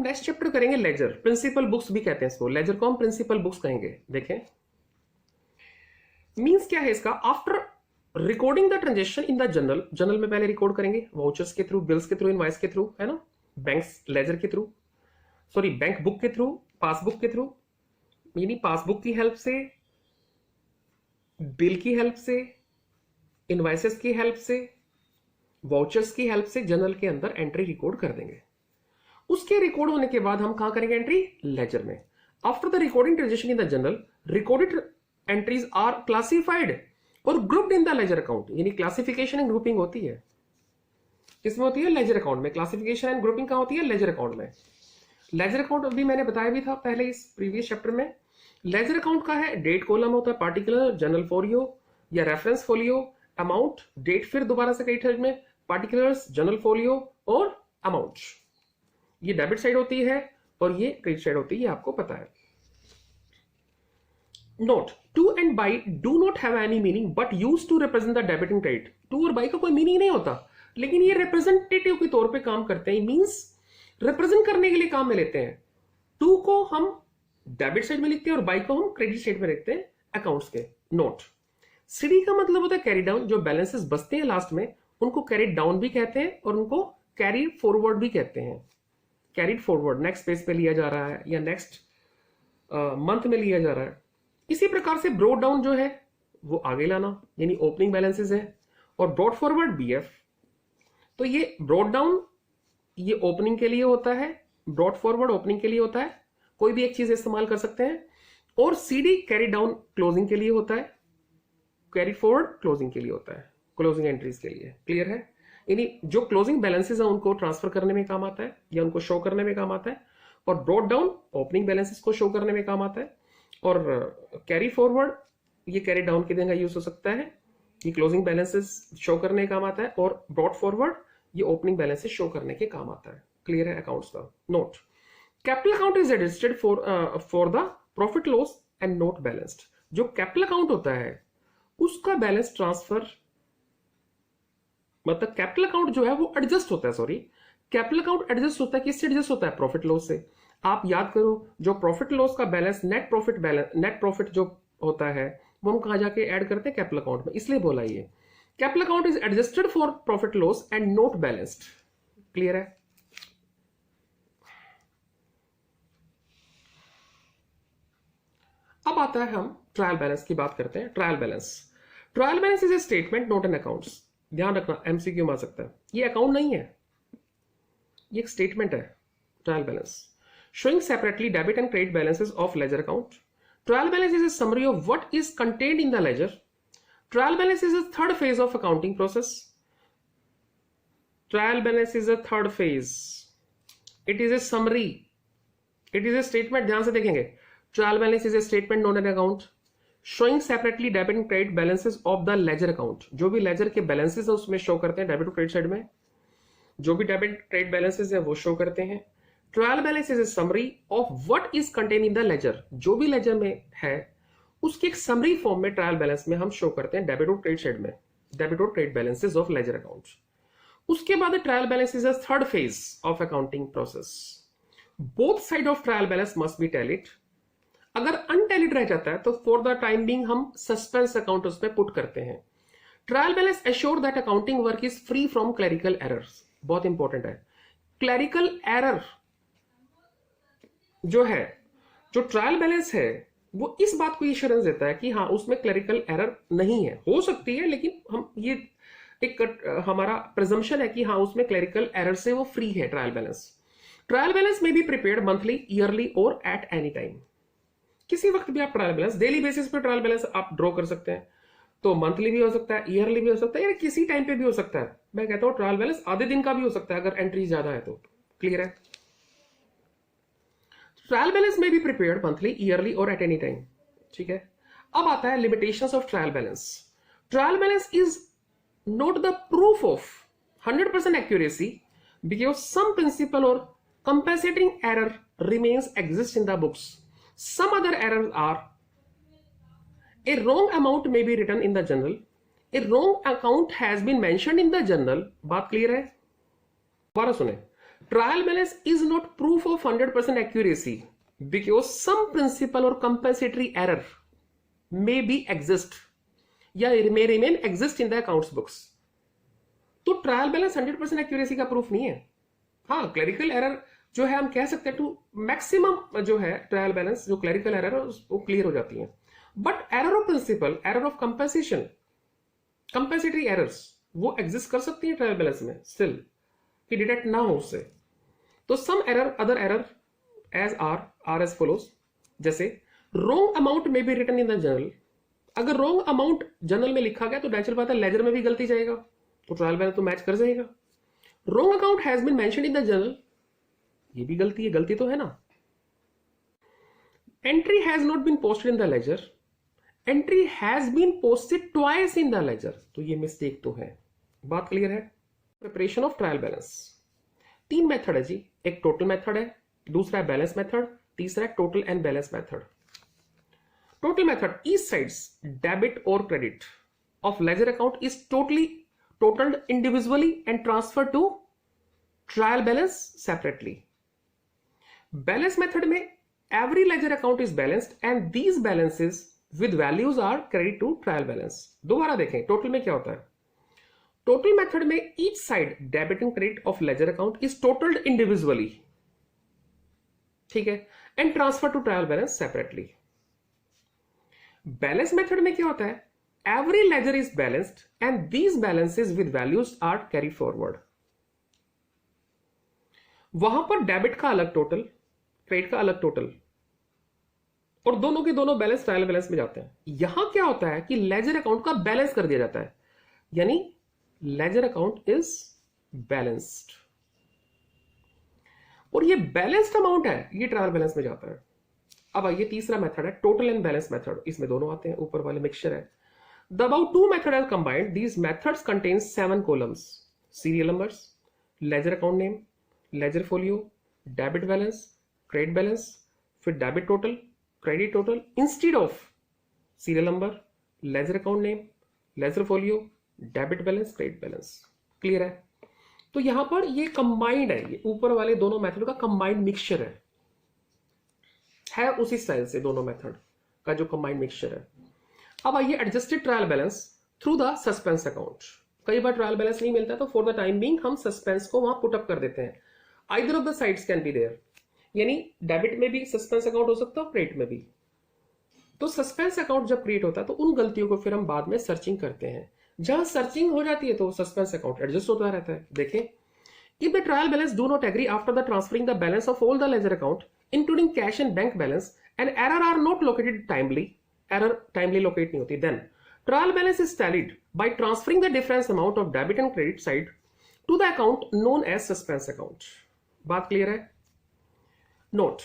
Next chapter करेंगे laser, principal books भी कहते हैं इसको, लेजर को हम प्रिंसिपल बुक्स कहेंगे। देखें मींस क्या है इसका, after recording the transaction in the journal, journal में पहले रिकॉर्ड करेंगे वाउचर्स के थ्रू, बिल्स के थ्रू, इनवॉइस के थ्रू, है ना, बैंक्स लेजर के थ्रू, सॉरी बैंक बुक के थ्रू, पासबुक के थ्रू, यानी पासबुक की हेल्प से, बिल की हेल्प से, इनवॉइसेस की हेल्प से, वाउचर्स की हेल्प से जर्नल के अंदर एंट्री रिकॉर्ड कर देंगे। उसके रिकॉर्ड होने के बाद हम कहां करेंगे एंट्री, लेजर में। After the recording transaction in the journal, recorded entries are classified और grouped in the ledger account, यानी क्लासिफिकेशन एंड ग्रुपिंग होती है, किसमें होती है, लेजर अकाउंट में। क्लासिफिकेशन एंड ग्रुपिंग कहां होती है, लेजर अकाउंट में। लेजर अकाउंट अभी मैंने बताया भी था पहले इस प्रीवियस चैप्टर में। लेजर अकाउंट का है डेट कॉलम होता है, पार्टिकुलर, जर्नल फोलियो या रेफरेंस फोलियो, अमाउंट, डेट, फिर दोबारा से कई थर्ड में पार्टिकुलर्स, जर्नल फोलियो और अमाउंट। ये डेबिट साइड होती है और ये क्रेडिट साइड होती है, ये आपको पता है। Note, to and by do not have any meaning but use to represent the debit and credit. To और बाई का कोई मीनिंग नहीं होता, लेकिन ये रिप्रेजेंटेटिव के तौर पे काम करते हैं, मींस रिप्रेजेंट करने के लिए काम में लेते हैं। टू को हम डेबिट साइड में लिखते हैं और बाई को हम क्रेडिट साइड में लिखते हैं अकाउंट्स के। नोट, सीडी का मतलब होता है कैरी डाउन, जो बैलेंसेस बचते हैं लास्ट में उनको कैरी डाउन भी कहते हैं और उनको कैरी फॉरवर्ड भी कहते हैं। कैरीड फॉरवर्ड नेक्स्ट पेज पे लिया जा रहा है या नेक्स्ट मंथ में लिया जा रहा है। इसी प्रकार से ब्रॉड डाउन जो है वो आगे लाना, यानी ओपनिंग बैलेंसेस है, और ब्रॉड फॉरवर्ड बीएफ। तो ये ब्रॉड डाउन ये ओपनिंग के लिए होता है, ब्रॉड फॉरवर्ड ओपनिंग के लिए होता है, कोई भी एक चीज इस्तेमाल कर सकते हैं। और सीडी कैरी डाउन क्लोजिंग के लिए होता है, कैरी फॉरवर्ड क्लोजिंग के लिए होता है, क्लोजिंग एंट्रीज के लिए। क्लियर है, यानी जो क्लोजिंग बैलेंसेस है उनको ट्रांसफर करने में काम आता है या उनको शो करने में काम आता है, और ब्रॉड डाउन ओपनिंग बैलेंसेस को शो करने में काम आता है, और कैरी फॉरवर्ड ये कैरी डाउन की जगह यूज हो सकता है, ये क्लोजिंग बैलेंसेस शो करने के काम आता है, और ब्रॉड फॉरवर्ड ये ओपनिंग बैलेंसेस शो करने के काम आता है। क्लियर है अकाउंट्स का। Note, capital account is adjusted for the profit loss and not balanced. जो कैपिटल अकाउंट होता है उसका बैलेंस ट्रांसफर, मतलब कैपिटल अकाउंट जो है वो एडजस्ट होता है, सॉरी कैपिटल अकाउंट एडजस्ट होता है, किससे एडजस्ट होता है, प्रॉफिट लॉस से। आप याद करो, जो प्रॉफिट लॉस का बैलेंस नेट प्रॉफिट जो होता है वो हम कहां जाके ऐड करते हैं, कैपिटल अकाउंट में, इसलिए बोला ये capital account is adjusted for profit loss and not balanced. Clear है। अब आता है हम ट्रायल बैलेंस की बात करते हैं। Trial balance is A statement not an accounts. ध्यान रखना, एमसीक्यू में आ सकता है, ये अकाउंट नहीं है, ये एक स्टेटमेंट है। Trial balance showing separately debit and credit balances of ledger account. Trial balance is a summary of what is contained in the ledger. Trial balance is the third phase of accounting process. Trial balance is the third phase. It is a summary. It is a statement. ध्यान से देखेंगे, trial balance is a statement not an account showing separately debit and credit balances of the ledger account. जो भी ledger के balances है उसमें show करते हैं, डेबिट और क्रेडिट साइड में जो भी डेबिट क्रेडिट balances है वो show करते हैं। Trial balance is a summary of what is contain in the ledger. जो भी लेजर में है उसकी एक समरी फॉर्म में ट्रायल बैलेंस में हम शो करते हैं डेबिट और क्रेडिट साइड में, डेबिट और credit balances of ledger account. उसके बाद trial balance is a third phase of accounting process. Both side of trial balance must be tallied. अगर अनटैलिड रह जाता है तो फॉर द टाइम बिंग हम सस्पेंस अकाउंट उसमें पुट करते हैं। Trial balance assure that accounting work is free from clerical errors. बहुत इंपॉर्टेंट है, क्लरिकल एरर जो है, जो ट्रायल बैलेंस है वो इस बात को एश्योरेंस देता है कि हाँ उसमें क्लरिकल एरर नहीं है, हो सकती है लेकिन हम ये एक हमारा प्रिजम्पशन है कि हाँ उसमें क्लरिकल एरर से वो फ्री है ट्रायल बैलेंस में बी प्रिपेयर्ड मंथली, ईयरली और एट एनी टाइम। किसी वक्त भी आप ट्रायल बैलेंस, डेली बेसिस पे ट्रायल बैलेंस आप ड्रॉ कर सकते हैं, तो मंथली भी हो सकता है, ईयरली भी हो सकता है, या किसी टाइम पे भी हो सकता है। मैं कहता हूं ट्रायल बैलेंस आधे दिन का भी हो सकता है अगर एंट्री ज्यादा है तो। क्लियर है। ट्रायल बैलेंस में भी प्रिपेयर्ड मंथली, ईयरली और एट एनी टाइम। ठीक है। अब आता है limitations of trial balance. Trial balance is not the proof of 100% accuracy because some principal or compensating error remains exist in the books. Some other errors are: a wrong amount may be written in the journal, a wrong account has been mentioned in the journal। बात clear है? दोबारा सुने। Trial balance is not proof of 100% accuracy because some principle और compensatory error may be exist या may remain exist in the accounts books. तो trial balance 100% accuracy का proof नहीं है। हाँ, क्लरिकल एरर जो है हम कह सकते हैं टू मैक्सिमम जो है ट्रायल बैलेंस जो क्लरिकल एरर है वो क्लियर हो जाती है, but error of principle, error of compensation, compensatory errors वो एग्जिस्ट कर सकती है ट्रायल बैलेंस में स्टिल, कि डिटेक्ट ना हो उससे। तो some error, other error as are as follows, जैसे रॉन्ग अमाउंट में be written in the journal. अगर रॉन्ग अमाउंट जर्नल में लिखा गया तो नेचुरल बात है लेजर में भी गलती जाएगा, तो ट्रायल बैलेंस तो मैच कर जाएगा। Wrong account has been mentioned in the journal, ये भी गलती है, गलती तो है ना। Entry has not been posted in the ledger, entry has been posted twice in the ledger, तो ये मिस्टेक तो है। बात क्लियर है। Preparation of trial balance 3 method है जी, एक टोटल मेथड है, दूसरा है बैलेंस मेथड, तीसरा है total and balance method. Total method, each sides debit और credit of ledger account is totaled individually and transferred to trial balance separately. Balance method में every ledger account is balanced and these balances with values are credited to trial balance. दोबारा देखें total में क्या होता है। Total method में each side debit and credit of ledger account is totaled individually, ठीक है, and transferred to trial balance separately. Balance method में क्या होता है, every ledger is balanced and these balances with values are carried forward. वहां पर debit का अलग टोटल, क्रेडिट का अलग टोटल, और दोनों के दोनों बैलेंस ट्रायल बैलेंस में जाते हैं। यहां क्या होता है कि लेजर अकाउंट का बैलेंस कर दिया जाता है, यानी लेजर अकाउंट इज बैलेंस्ड, और ये बैलेंस्ड अमाउंट है, ये ट्रायल बैलेंस में जाता है। अब आइए तीसरा मेथड है टोटल एंड बैलेंस मेथड, इसमें दोनों आते हैं, ऊपर वाले मिक्सचर है। The above two methods are combined. These methods contain 7 columns: serial numbers, ledger account name, ledger folio, debit balance, credit balance, फिर debit total, credit total instead of serial number, ledger account name, ledger folio, debit balance, credit balance. Clear है? तो यहां पर ये combined है, ये ऊपर वाले दोनों मेथड का कंबाइंड मिक्सचर है उसी स्टाइल से दोनों मेथड का जो कंबाइंड मिक्सचर है। अब आइए adjusted trial balance through the suspense account. कई बार ट्रायल बैलेंस नहीं मिलता तो फॉर द टाइम बीइंग हम सस्पेंस को वहां पुट अप कर देते हैं। Either of the sides can be there, यानी डेबिट में भी सस्पेंस अकाउंट हो सकता है, क्रेडिट में भी। तो सस्पेंस अकाउंट जब क्रिएट होता है तो उन गलतियों को फिर हम बाद में सर्चिंग करते हैं। जहां सर्चिंग हो जाती है तो सस्पेंस अकाउंट एडजस्ट होता रहता है। देखें, if the trial balance do not agree after the transferring the balance of all the ledger account including cash and bank balance and error are not located timely, error timely locate नहीं होती, then trial balance is tallied by transferring the difference amount of debit and credit side to the account known as suspense account. बात clear है? Note,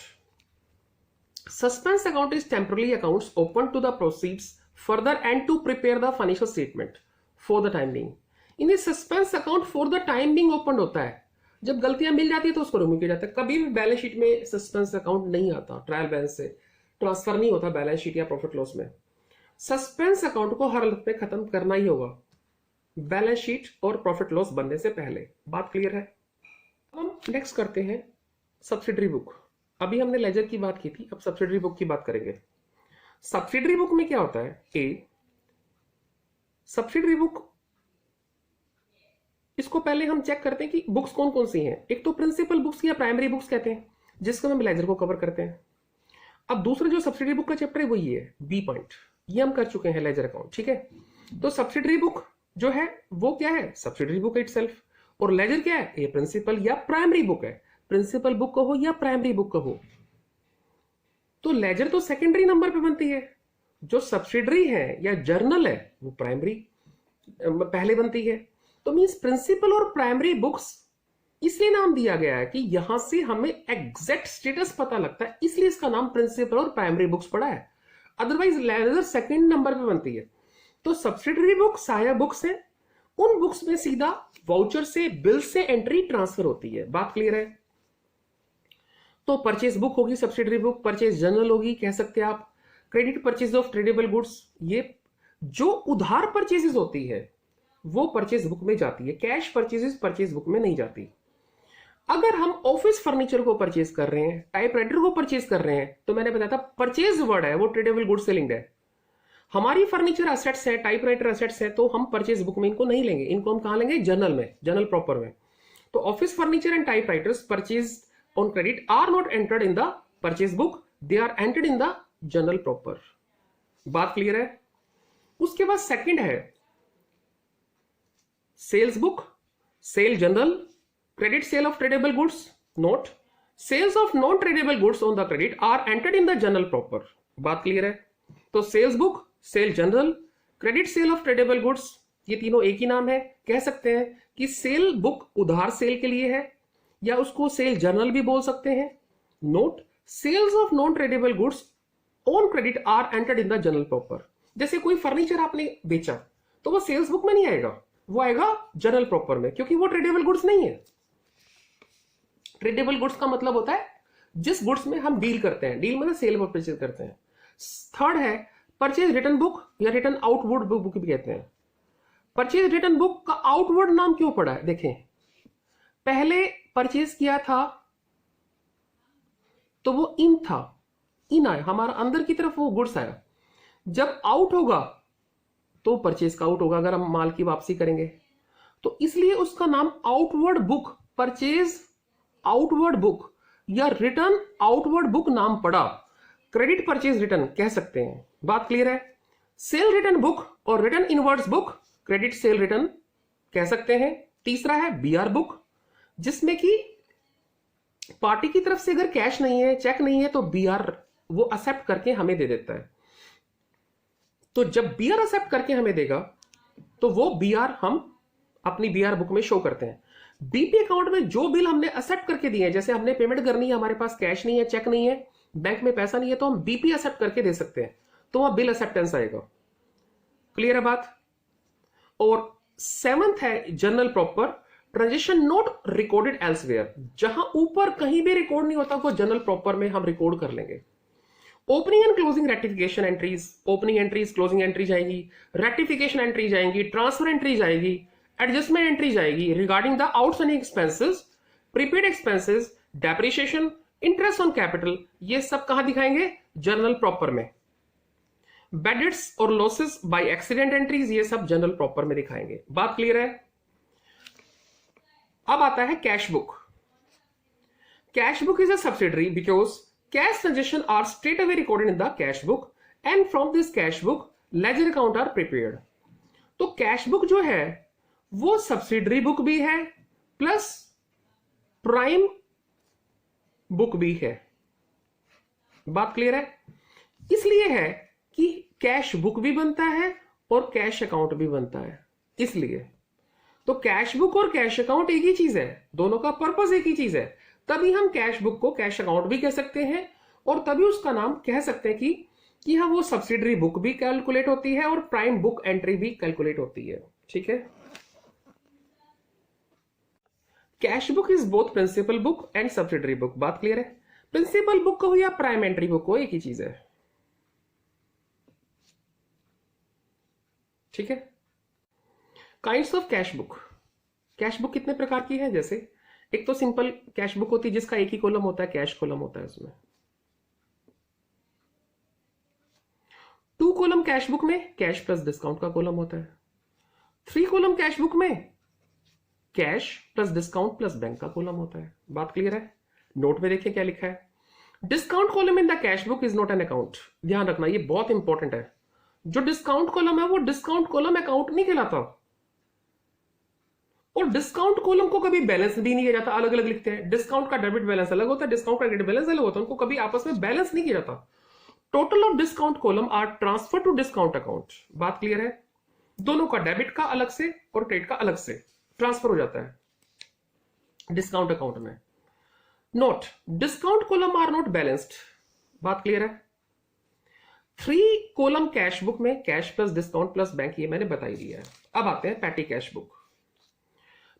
suspense account is temporary accounts open to the proceeds further and to prepare the financial statement for the time being. In suspense account for the time being open होता है, जब गलतियां मिल जाती है तो उसको रिमूव किया जाता है। कभी भी बैलेंस शीट में सस्पेंस अकाउंट नहीं आता, ट्रायल बैलेंस से ट्रांसफर नहीं होता बैलेंस शीट या प्रॉफिट लॉस में। सस्पेंस अकाउंट को हर हालत में खत्म करना ही होगा बैलेंस शीट और प्रॉफिट लॉस बनने से पहले। बात क्लियर है? अब हम नेक्स्ट करते हैं सब्सिडरी बुक। अभी हमने लेजर की बात की थी, अब सब्सिडरी बुक की बात करेंगे। सब्सिडरी बुक में क्या होता है? ए, सब्सिडरी बुक, इसको पहले हम चेक करते हैं कि बुक्स कौन कौन सी हैं। एक तो प्रिंसिपल बुक्स या प्राइमरी बुक्स कहते हैं, जिसको हम लेजर को कवर करते हैं। अब दूसरा जो सब्सिडरी बुक का चैप्टर है वो ये है, बी पॉइंट, ये हम कर चुके हैं लेजर अकाउंट, ठीक है। तो सब्सिडरी बुक जो है वो क्या है? Subsidiary book itself. और लेजर क्या है? ये प्रिंसिपल या प्राइमरी बुक है, प्रिंसिपल बुक कहो या प्राइमरी बुक कहो। तो लेजर तो सेकेंडरी नंबर पे बनती है, जो सब्सिडरी है या जर्नल है वो प्राइमरी पहले बनती है। तो मींस प्रिंसिपल और प्राइमरी बुक्स इसलिए नाम दिया गया है कि यहां से हमें एग्जैक्ट स्टेटस पता लगता है, इसलिए इसका नाम प्रिंसिपल और प्राइमरी बुक्स पड़ा है। अदरवाइज लेजर सेकंड नंबर पे बनती है। तो सब्सिडरी बुक सहायक बुक्स हैं, उन बुक्स में सीधा वाउचर से, बिल से एंट्री ट्रांसफर होती है। बात क्लियर है? तो परचेज बुक होगी सब्सिडरी बुक, परचेज जर्नल होगी कह सकते हैं आप, credit purchase of tradable goods, ये जो उधार परचेजेस होती है वो परचेज बुक में जाती है, कैश परचेजेस परचेज बुक में नहीं जाती। अगर हम ऑफिस फर्नीचर को परचेज कर रहे हैं, टाइपराइटर को परचेज कर रहे हैं, तो मैंने बताया था परचेज वर्ड है वो ट्रेडेबल गुड्स से लिंक्ड है। हमारी फर्नीचर असेट्स है, टाइपराइटर असेट्स है, तो हम परचेज बुक में इनको नहीं लेंगे, इनको हम कहां लेंगे? जर्नल में, जर्नल प्रॉपर में। तो office furniture and typewriters purchase on credit are not entered in the purchase book, they are entered in the journal proper. बात क्लियर है? उसके बाद सेकंड है sales book, sale journal, credit sale of tradable goods. Note, sales of non tradable goods on the credit are entered in the journal proper. बात clear है? तो sales book, sale journal, credit sale of tradable goods, ये तीनों एक ही नाम है। कह सकते हैं कि सेल बुक उधार सेल के लिए है, या उसको सेल जर्नल भी बोल सकते हैं। Note, sales of non tradable goods on credit are entered in the journal proper. जैसे कोई फर्नीचर आपने बेचा तो वो सेल्स बुक में नहीं आएगा, वो आएगा जर्नल प्रॉपर में, क्योंकि वो ट्रेडेबल गुड्स नहीं है। ट्रेडेबल गुड्स का मतलब होता है जिस गुड्स में हम डील करते हैं, डील मतलब सेल और परचेज करते हैं। थर्ड है परचेज रिटर्न बुक या रिटर्न आउटवर्ड बुक भी कहते हैं। परचेज रिटर्न बुक का आउटवर्ड नाम क्यों पड़ा है? देखें, पहले परचेज किया था तो वो इन था, इन आया, हमारा अंदर की तरफ वो गुड्स आया। जब आउट होगा तो परचेज का आउट होगा, अगर हम माल की वापसी करेंगे तो, इसलिए उसका नाम outward book, purchase outward book या रिटर्न आउटवर्ड बुक नाम पड़ा। क्रेडिट परचेज रिटर्न कह सकते हैं। बात क्लियर है? सेल रिटर्न बुक और return inwards book credit sale return कह सकते हैं। तीसरा है बीआर बुक, जिसमें कि पार्टी की तरफ से अगर कैश नहीं है, चेक नहीं है, तो बीआर वो एक्सेप्ट करके हमें दे देता है। तो जब बीआर एक्सेप्ट करके हमें देगा तो वो बीआर हम अपनी बीआर बुक में शो करते हैं। बीपी अकाउंट में जो बिल हमने एक्सेप्ट करके दिए हैं, जैसे हमने पेमेंट करनी है, हमारे पास कैश नहीं है, चेक नहीं है, बैंक में पैसा नहीं है, तो हम बीपी एक्सेप्ट करके दे सकते हैं, तो वह बिल एक्सेप्टेंस आएगा। क्लियर है बात? और सेवंथ है journal proper, transaction not recorded elsewhere, जहां ऊपर कहीं भी रिकॉर्ड नहीं होता वो जर्नल प्रॉपर में हम रिकॉर्ड कर लेंगे। Opening and closing rectification entries, opening entries, closing entry जाएंगी, रेक्टिफिकेशन एंट्री जाएंगी, ट्रांसफर एंट्री जाएगी, एडजस्टमेंट एंट्री जाएगी regarding the outstanding expenses, prepaid expenses, depreciation, interest on capital, ये सब कहां दिखाएंगे? जर्नल प्रॉपर में। बेडेट्स और लॉसेस बाय एक्सीडेंट एंट्रीज, ये सब जर्नल प्रॉपर में दिखाएंगे। बात क्लियर है? अब आता है cash book. Cash book is a subsidiary because cash transaction are straight away recorded in the cash book and from this cash book ledger account are prepared. तो कैश बुक जो है वो सब्सिडरी बुक भी है plus prime book भी है। बात clear है? इसलिए है कि कैश बुक भी बनता है और कैश अकाउंट भी बनता है, इसलिए तो कैश बुक और कैश अकाउंट एक ही चीज है, दोनों का पर्पस एक ही चीज है। तभी हम कैश बुक को कैश अकाउंट भी कह सकते हैं और तभी उसका नाम कह सकते हैं कि हाँ वो सब्सिडरी बुक भी कैलकुलेट होती है और प्राइम बुक एंट्री भी कैलकुलेट होती है। ठीक है? Cash book is both principal book and subsidiary book. बात क्लियर है? प्रिंसिपल बुक को या प्राइम एंट्री बुक को एक ही चीज है। ठीक है? Kinds of cash book. Cash book कितने प्रकार की है? जैसे एक तो सिंपल कैश बुक होती है जिसका एक ही कॉलम होता है, कैश कॉलम होता है उसमें। 2 कॉलम कैश बुक में कैश प्लस डिस्काउंट का कॉलम होता है। 3 कॉलम कैश बुक में cash plus discount plus bank का कॉलम होता है। बात क्लियर है? नोट में देखिए क्या लिखा है। Discount column in the cash book is not an account. ध्यान रखना, ये बहुत इंपॉर्टेंट है। जो डिस्काउंट कॉलम है वो डिस्काउंट कॉलम अकाउंट नहीं कहलाता, और डिस्काउंट कॉलम को कभी बैलेंस भी नहीं किया जाता। अलग अलग लिखते हैं, डिस्काउंट का डेबिट बैलेंस अलग होता है, डिस्काउंट का क्रेडिट बैलेंस अलग होता है, उनको कभी आपस में बैलेंस नहीं किया जाता। Total of discount column are transfer to discount account. बात क्लियर है? दोनों का डेबिट का अलग से और क्रेडिट का अलग से ट्रांसफर हो जाता है डिस्काउंट अकाउंट में। Note, discount column are not balanced. बात क्लियर है? 3 कॉलम कैश बुक में cash plus discount plus bank, ये मैंने बता ही दिया है। अब आते हैं petty cash book.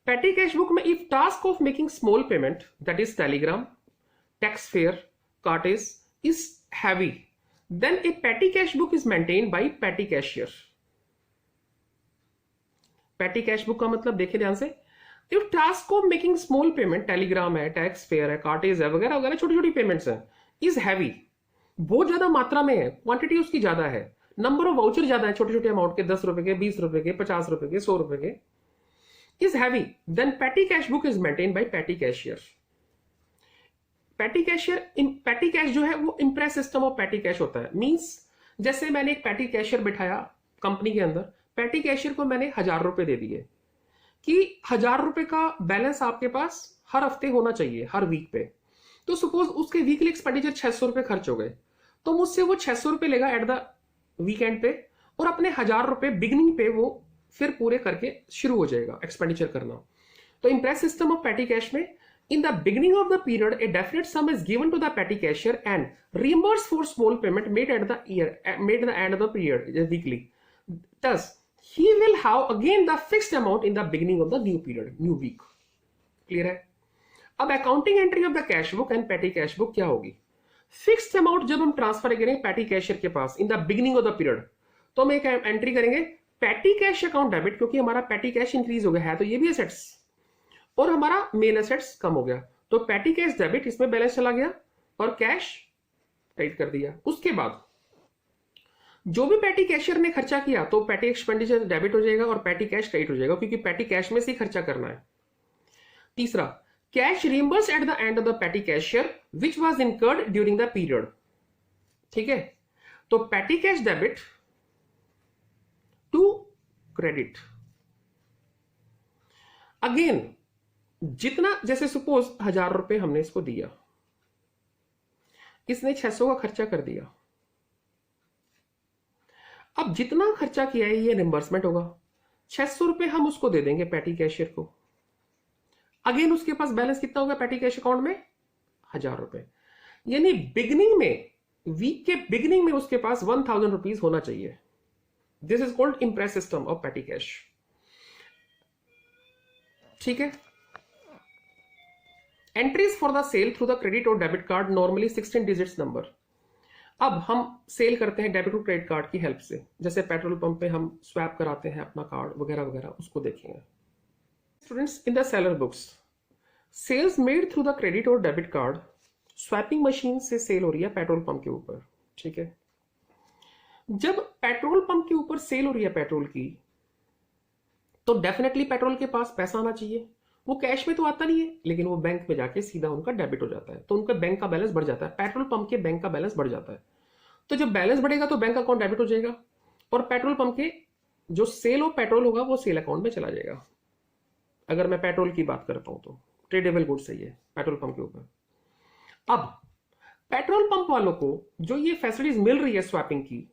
Petty cash book में if task of making small payment that is telegram, tax fare, cartage is heavy, then a petty cash book is maintained by petty cashier। petty cash book का मतलब देखिए ध्यान से, if task of making small payment, Telegram है, tax fair है, cartridge है, वगैरह वगैरह छोटी छोटी पेमेंट्स है, इज हैवी, बहुत ज्यादा मात्रा में है, क्वांटिटी उसकी ज्यादा है, नंबर ऑफ वाउचर ज्यादा है, छोटे छोटे अमाउंट के, 10 रुपए के, 20 रुपए के, 50 रुपए के, 100 रुपए के, is heavy, then petty cash book is maintained by petty cashier. petty cashier, petty cash जो है वो impress system of petty cash होता है. मींस जैसे मैंने एक petty cashier बिठाया कंपनी के अंदर, petty cashier को मैंने 1000 रुपए दे दिए कि 1000 रुपए का बैलेंस आपके पास हर हफ्ते होना चाहिए, हर वीक पे. तो सपोज उसके वीकली एक्सपेंडिचर 600 रुपए खर्च हो गए, तो मुझसे वो 600 रुपए लेगा एट द वीकेंड पे, और अपने 1000 रुपए बिगनिंग पे वो फिर पूरे करके शुरू हो जाएगा एक्सपेंडिचर करना. तो imprest system of petty cash में, in the beginning of the period a definite sum is given to the petty cashier and reimburse for small payment made at the year, made the end of the period weekly. thus he will have again the fixed amount in the beginning of the new period, new week. Clear है? अब accounting entry of the cash book and पेटी cash book क्या होगी? Fixed amount जब हम transfer करेंगे petty cashier के पास in the beginning of the period, तो हम एक एंट्री करेंगे पेटी कैश अकाउंट डेबिट, क्योंकि हमारा पेटी कैश इंक्रीज हो गया है, तो ये भी एसेट्स, और हमारा मेन एसेट्स कम हो गया, तो पेटी कैश डेबिट, इसमें बैलेंस चला गया और कैश क्रेडिट कर दिया. उसके बाद जो भी पेटी कैशियर ने खर्चा किया तो पेटी एक्सपेंडिचर डेबिट हो जाएगा और पेटी कैश क्रेडिट हो जाएगा, क्योंकि पेटी कैश में से ही खर्चा करना है. तीसरा, cash reimburse at the end of the petty cashier which was incurred during the period. ठीक है, तो petty cash debit to credit. Again जितना, जैसे सपोज 1000 रुपए हमने इसको दिया, इसने 600 का खर्चा कर दिया, अब जितना खर्चा किया है ये रिम्बर्समेंट होगा. 600 रुपए हम उसको दे देंगे पेटी कैशियर को. अगेन उसके पास बैलेंस कितना होगा पेटी कैश अकाउंट में? 1000 रुपए. यानी बिगिनिंग में, वीक के बिगिनिंग में उसके पास 1000 रुपीज होना चाहिए. This is called imprest system of petty cash. ठीक है. Entries for the sale through the credit और debit card, normally 16 digits number. अब हम सेल करते हैं डेबिट और क्रेडिट कार्ड की हेल्प से, जैसे पेट्रोल पंप पे हम स्वैप कराते हैं अपना कार्ड वगैरह वगैरह, उसको देखेंगे. Students, in the seller books, sales made through the credit और डेबिट कार्ड, स्वैपिंग मशीन से सेल हो रही है पेट्रोल पंप के ऊपर. ठीक है. जब पेट्रोल पंप के ऊपर सेल हो रही है पेट्रोल की, तो डेफिनेटली पेट्रोल के पास पैसा आना चाहिए. वो कैश में तो आता नहीं है, लेकिन वो बैंक में जाके सीधा उनका डेबिट हो जाता है, तो उनका बैंक का बैलेंस बढ़ जाता है, पेट्रोल पंप के बैंक का बैलेंस बढ़ जाता है. तो जब बैलेंस बढ़ेगा तो बैंक अकाउंट डेबिट हो जाएगा, और पेट्रोल पंप के जो सेल ऑफ पेट्रोल होगा वो सेल अकाउंट में चला जाएगा. अगर मैं पेट्रोल की बात करता हूं तो ट्रेडेबल गुड्स है ये पेट्रोल पंप के ऊपर. अब पेट्रोल पंप वालों को जो ये फैसिलिटीज मिल रही है स्वैपिंग की,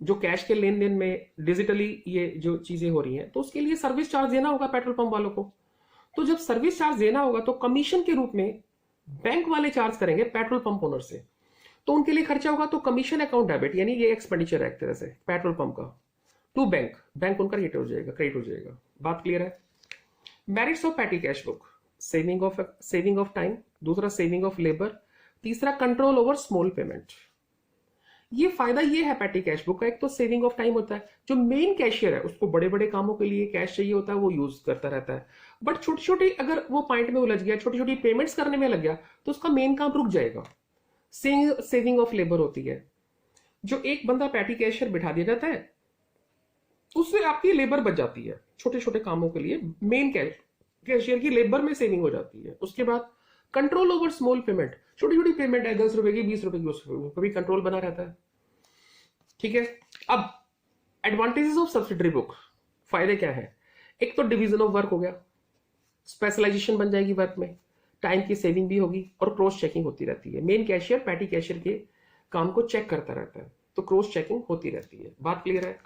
जो कैश के लेन देन में डिजिटली ये जो चीजें हो रही हैं, तो उसके लिए सर्विस चार्ज देना होगा पेट्रोल पंप वालों को. तो जब सर्विस चार्ज देना होगा तो कमीशन के रूप में बैंक वाले चार्ज करेंगे पेट्रोल पंप ओनर से, तो उनके लिए खर्चा होगा. तो कमीशन अकाउंट डेबिट, यानी ये एक्सपेंडिचर है एक तरह से पेट्रोल पंप का, टू बैंक, बैंक उनका क्रेडिट हो जाएगा, क्रेडिट हो जाएगा. बात क्लियर है? Merits of petty cash book, saving of time, दूसरा सेविंग ऑफ लेबर, तीसरा कंट्रोल ओवर स्मॉल पेमेंट. ये फायदा ये है पेटी कैश बुक का, एक तो सेविंग ऑफ टाइम होता है. जो मेन कैशियर है उसको बड़े बड़े कामों के लिए कैश चाहिए होता है, वो यूज करता रहता है, बट छोटी छोटी अगर वो पॉइंट में उलझ गया, छोटी छोटी पेमेंट्स करने में लग गया, तो उसका मेन काम रुक जाएगा. सेविंग ऑफ लेबर होती है, जो एक बंदा पेटी कैशियर बिठा दिया जाता है, उससे आपकी लेबर बच जाती है छोटे छोटे कामों के लिए. मेन कैशियर की लेबर में सेविंग हो जाती है. उसके बाद कंट्रोल ओवर स्मॉल पेमेंट, छोटी छोटी पेमेंट है, 10 रुपए की, 20 रुपए की, उसका भी कंट्रोल बना रहता है. ठीक है. अब एडवांटेजेस ऑफ सब्सिडरी बुक, फायदे क्या है? एक तो डिवीजन ऑफ वर्क हो गया, स्पेशलाइजेशन बन जाएगी वर्क में, टाइम की सेविंग भी होगी, और क्रॉस चेकिंग होती रहती है. मेन कैशियर पेटी कैशियर के काम को चेक करता रहता है, तो क्रॉस चेकिंग होती रहती है. बात क्लियर है?